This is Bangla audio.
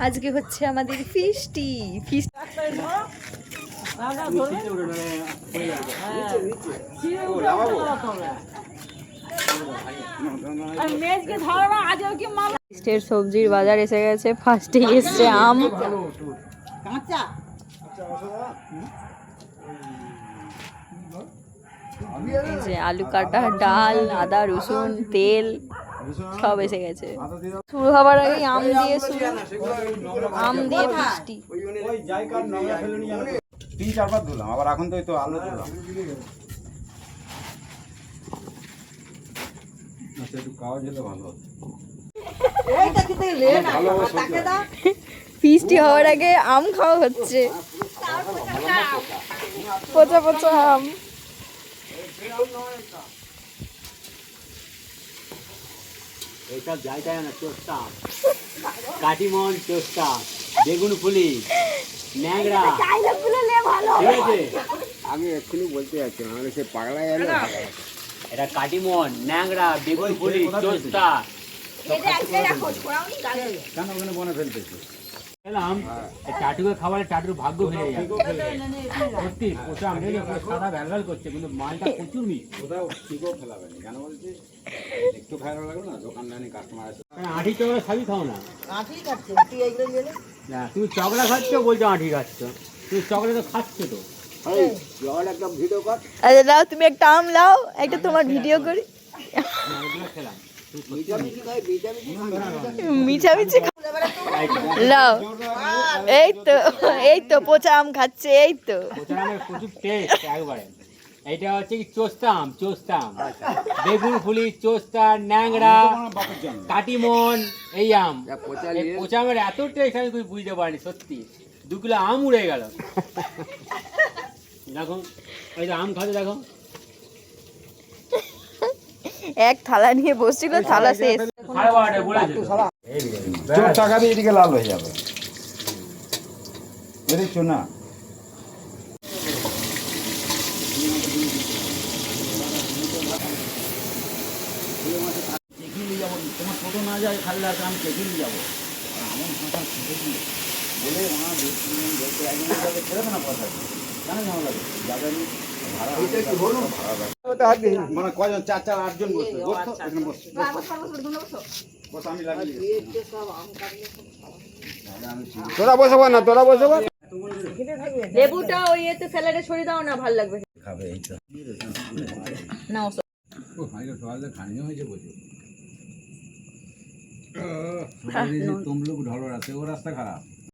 আজকে হচ্ছে আমাদের ফিস্টি ফিস্টের সবজির বাজার এসে গেছে। ফার্স্টে এসছে আম, আলু কাটা, ডাল, আদা রসুন, তেল সব এসে গেছে। শুরু হবার আগে আম দিয়ে ফিস্টি। 3-4 বার ধুলাম, আবার এখন তো আলু ধুলাম। একটু খাওয়া যেতে ভালো। ফিস্টি হওয়ার আগে আম খাওয়া হচ্ছে, পচা পচা আম। এটা যাইটাই না, চোস্তা কাটিমন, চোস্তা বেগুন ফুলি, ন্যাংরা। ঠিক আছে, আমি এক্ষুনি বলতে যাচ্ছি আমাদের সে পাগলা গেল। এটা কাটিমন, ন্যাংরা, বেগুন ফুলি, চোস্তা। কেন ওখানে বনে ফেলতেছি? টাটুকে খাবারে টাটুর ভাগ্য হয়ে যায় সত্যি। পোচা আম সাদা ভ্যালভ্যাল করছে, কিন্তু মালটা প্রচুর মিষ্টি। কোথাও ঠিকও ফেলাবেন কেন বলছি, একটু ভালো লাগলো না, দোকানদানি কাস্টমার আছে। আঁঠি চকলা সবই খাও না, তুমি চকলা খাচ্ছ বলছো আঁঠি খাচ্ছ, তুমি চকলা তো খাচ্ছ তো। একটা ভিডিও কর। আচ্ছা দাও, তুমি একটা আম লাও, একটা তোমার ভিডিও করি। খেলাম মিছামিছি লাও, এই তো পচা আম খাচ্ছে, এই তো প্রচুর টেস্ট একবারে। এইটা হচ্ছে কি চোস্তা আম, বেগুন ফুলি, চোস্তা, ন্যাংরা, কাটিমন, এই আম। পচা আমের এত টেস্ট আমি তুই বুঝতে পারিনি সত্যি। 2 কিলো আম উড়ে গেল। দেখো এই যে আম খাতে, দেখো এক থালা নিয়ে বসছিল, থালা শেষ। চোখ টাকা দিয়ে এদিকে লাল হয়ে যাবে, দেখছো না? তোমার ছোটো না যায় খালি লাগবে, আমি চেখে নিয়ে যাবো। এমন ভাষা শিখেছি বলে ওনার ছেড়ে না কথা কেন ঝামেলা লাগে যাবেন মানে কয়জন, 4-8 জন বসবে। তোরা বসবো না, তোরা বসবো। লেবুটা ওই এতে স্যালাডে ছড়িয়ে দাও না, ভালো লাগবে। খাবে এইটা না সকালে খানিও হয়েছে বলছো। তমলুক ঢলো রাস্তা, ও রাস্তা খারাপ।